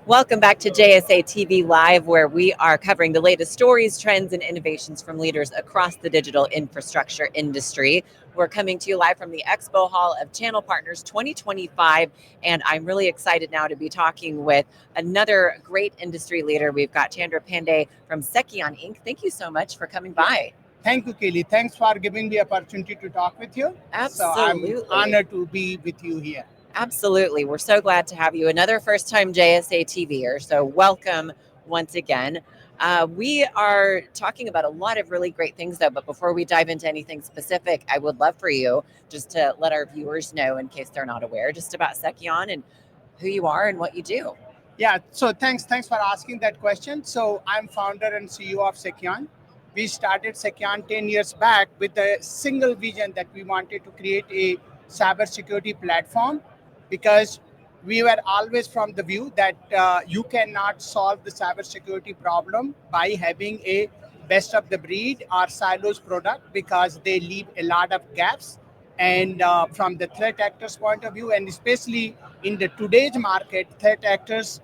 Welcome back to JSA TV Live, where we are covering the latest stories, trends, and innovations from leaders across the digital infrastructure industry. We're coming to you live from the Expo Hall of Channel Partners 2025, and I'm really excited now to be talking with another great industry leader. We've got Chandra Pandey from Seceon Inc. Thank you so much for coming by. Thank you, Kelly. Thanks for giving the opportunity to talk with you. Absolutely. So I'm honored to be with you here. Absolutely. We're so glad to have you. Another first-time JSA TVer, so welcome once again. We are talking about a lot of really great things, though, but before we dive into anything specific, I would love for you just to let our viewers know, in case they're not aware, just about Seceon and who you are and what you do. Yeah, so thanks for asking that question. So I'm founder and CEO of Seceon. We started Seceon 10 years back with a single vision that we wanted to create a cybersecurity platform, because we were always from the view that you cannot solve the cybersecurity problem by having a best of the breed or silos product, because they leave a lot of gaps. And from the threat actors point of view, and especially in the today's market, threat actors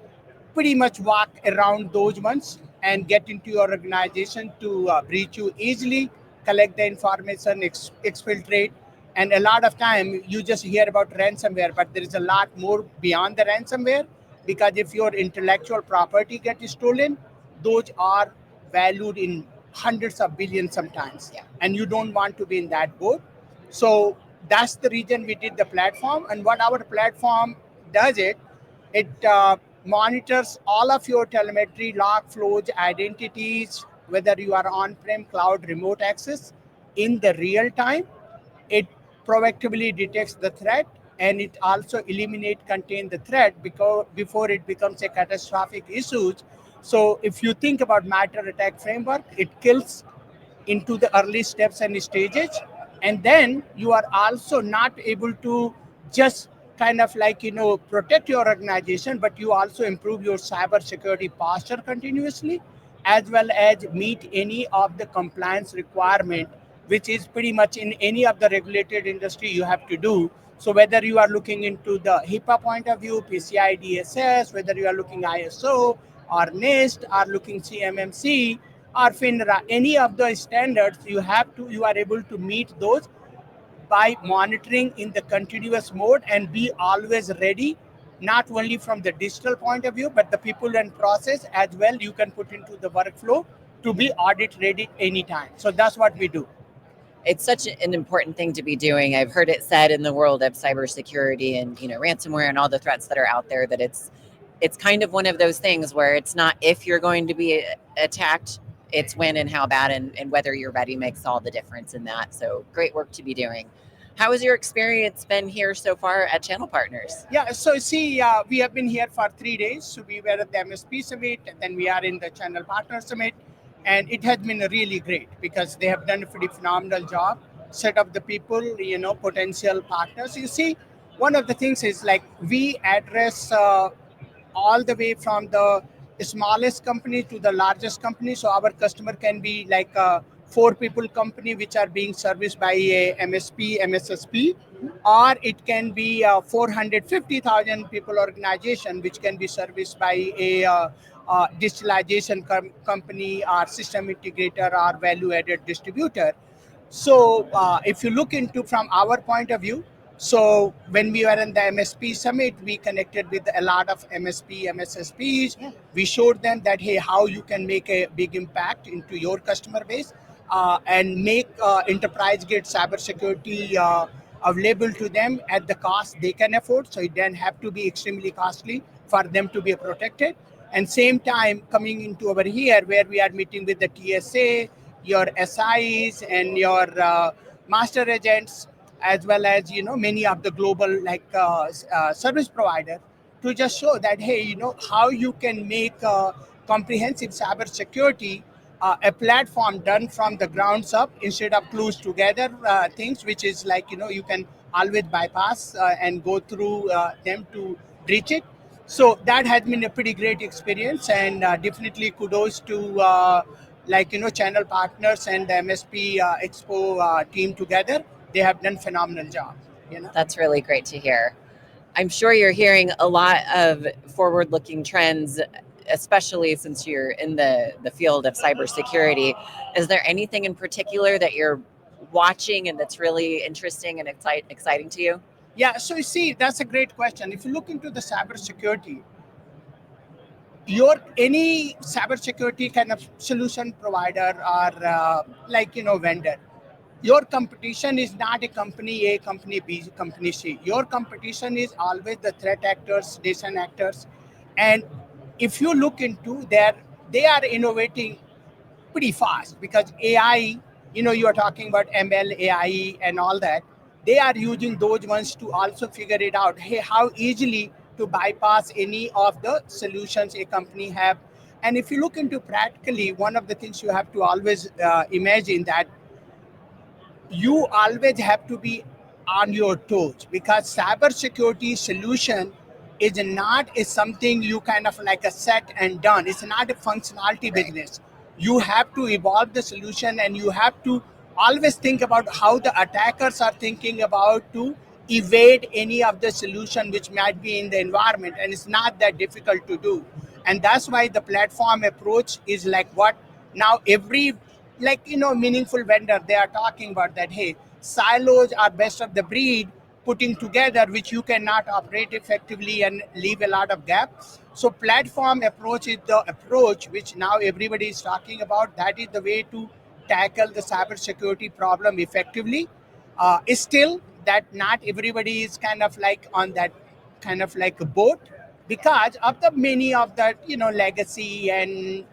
pretty much walk around those ones and get into your organization to breach you easily, collect the information, exfiltrate. And a lot of time you just hear about ransomware, but there is a lot more beyond the ransomware, because if your intellectual property gets stolen, those are valued in hundreds of billions sometimes. Yeah. And you don't want to be in that boat. So that's the reason we did the platform. And what our platform does, it monitors all of your telemetry, log flows, identities, whether you are on-prem, cloud, remote access, in the real time. It proactively detects the threat, and it also contain the threat before it becomes a catastrophic issue. So if you think about matter attack framework, it kills into the early steps and stages. And then you are also not able to just kind of protect your organization, but you also improve your cyber security posture continuously, as well as meet any of the compliance requirement, which is pretty much in any of the regulated industry you have to do. So whether you are looking into the HIPAA point of view, PCI DSS, whether you are looking ISO or NIST, or looking CMMC or FINRA, any of the standards you are able to meet those by monitoring in the continuous mode, and be always ready, not only from the digital point of view, but the people and process as well you can put into the workflow to be audit ready anytime. So that's what we do. It's such an important thing to be doing. I've heard it said in the world of cybersecurity and ransomware and all the threats that are out there, that it's kind of one of those things where it's not if you're going to be attacked, it's when and how bad, and whether you're ready makes all the difference in that. So great work to be doing. How has your experience been here so far at Channel Partners? Yeah, so see, we have been here for 3 days. So we were at the MSP Summit, and then we are in the Channel Partner Summit. And it has been really great, because they have done a pretty phenomenal job, set up the people, potential partners. You see, one of the things is like we address all the way from the smallest company to the largest company. So our customer can be like a 4 people company which are being serviced by a MSP, MSSP, or it can be a 450,000 people organization which can be serviced by a digitalization company or system integrator or value-added distributor. So if you look into from our point of view, so when we were in the MSP Summit, we connected with a lot of MSP, MSSPs. Yeah. We showed them that, hey, how you can make a big impact into your customer base and make enterprise-grade cybersecurity available to them at the cost they can afford. So it doesn't have to be extremely costly for them to be protected. And same time, coming into over here where we are meeting with the TSA, your SIs, and your master agents, as well as many of the global service provider, to just show that, hey, how you can make comprehensive cyber security a platform done from the grounds up, instead of close together things, which is like you can always bypass and go through them to reach it. So that has been a pretty great experience, and definitely kudos to channel partners and the MSP Expo team together. They have done phenomenal job. That's really great to hear. I'm sure you're hearing a lot of forward-looking trends, especially since you're in the field of cybersecurity. Is there anything in particular that you're watching and that's really interesting and exciting to you? Yeah, so you see, that's a great question. If you look into the cybersecurity, your any cybersecurity kind of solution provider or vendor, your competition is not a company A, company B, company C. Your competition is always the threat actors, nation actors, and if you look into their, they are innovating pretty fast because AI, you are talking about ML, AI, and all that. They are using those ones to also figure it out. Hey, how easily to bypass any of the solutions a company have. And if you look into practically, one of the things you have to always imagine that you always have to be on your toes because cybersecurity solution is something you kind of like a set and done. It's not a functionality business. You have to evolve the solution and you have to always think about how the attackers are thinking about to evade any of the solution which might be in the environment, and it's not that difficult to do. And that's why the platform approach is like what now every meaningful vendor, they are talking about that, hey, silos are best of the breed, putting together which you cannot operate effectively and leave a lot of gaps. So platform approach is the approach which now everybody is talking about. That is the way to tackle the cybersecurity problem effectively. Is still that not everybody is kind of like on that kind of like a boat because of the many of that legacy and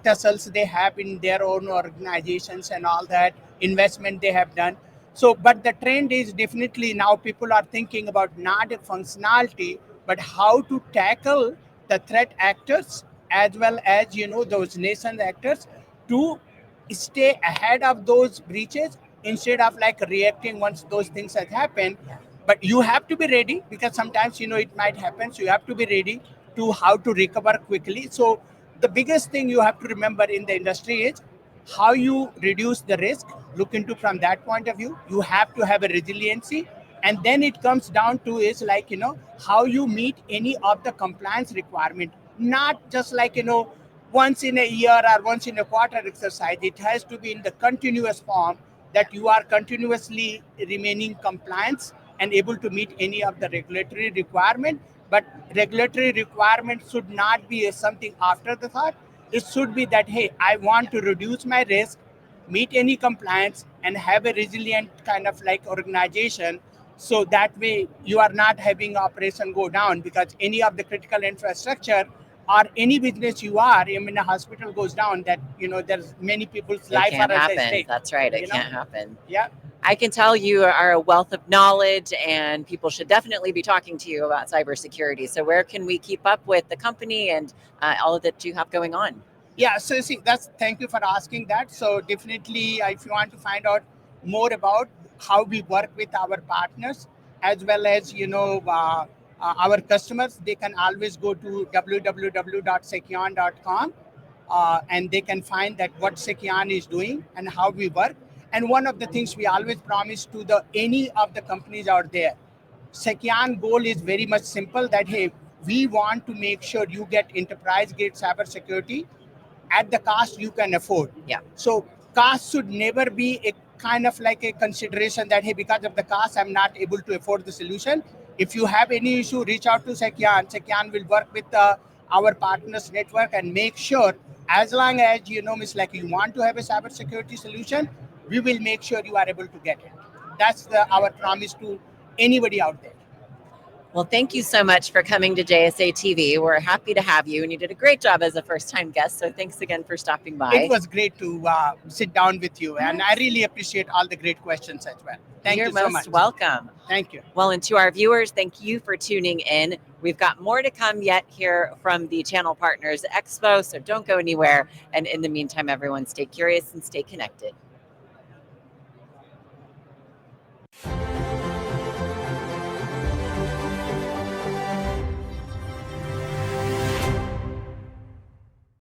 tussles they have in their own organizations and all that investment they have done. So but the trend is definitely now people are thinking about not a functionality but how to tackle the threat actors as well as those nation actors to stay ahead of those breaches instead of like reacting once those things have happened. But you have to be ready because sometimes it might happen, so you have to be ready to how to recover quickly. So the biggest thing you have to remember in the industry is how you reduce the risk. Look into from that point of view. You have to have a resiliency, and then it comes down to is like how you meet any of the compliance requirement, not just like once in a year or once in a quarter exercise. It has to be in the continuous form that you are continuously remaining compliance and able to meet any of the regulatory requirement. But regulatory requirement should not be something after the thought. It should be that, hey, I want to reduce my risk, meet any compliance, and have a resilient kind of like organization. So that way you are not having operation go down because any of the critical infrastructure or any business you are, I mean, a hospital goes down, that there's many people's It life are can't at happen. stake. That's right. It can't happen. Yeah. I can tell you are a wealth of knowledge, and people should definitely be talking to you about cybersecurity. So, where can we keep up with the company and all that you have going on? Yeah, so see, thank you for asking that. So definitely, if you want to find out more about how we work with our partners as well as our customers, they can always go to www.sekion.com, and they can find that what Sekion is doing and how we work. And one of the things we always promise to the any of the companies out there, Sekion goal is very much simple, that hey, we want to make sure you get enterprise grade cybersecurity at the cost you can afford. Yeah. So cost should never be a kind of like a consideration that, hey, because of the cost, I'm not able to afford the solution. If you have any issue, reach out to Sekion. Sekion will work with our partners network and make sure, as long as it's like you want to have a cybersecurity solution, we will make sure you are able to get it. That's our promise to anybody out there. Well, thank you so much for coming to JSA TV. We're happy to have you, and you did a great job as a first-time guest. So thanks again for stopping by. It was great to sit down with you, and I really appreciate all the great questions as well. Thank You're you so much. most welcome. Thank you. Well, and to our viewers, thank you for tuning in. We've got more to come yet here from the Channel Partners Expo, so don't go anywhere. And in the meantime, everyone, stay curious and stay connected.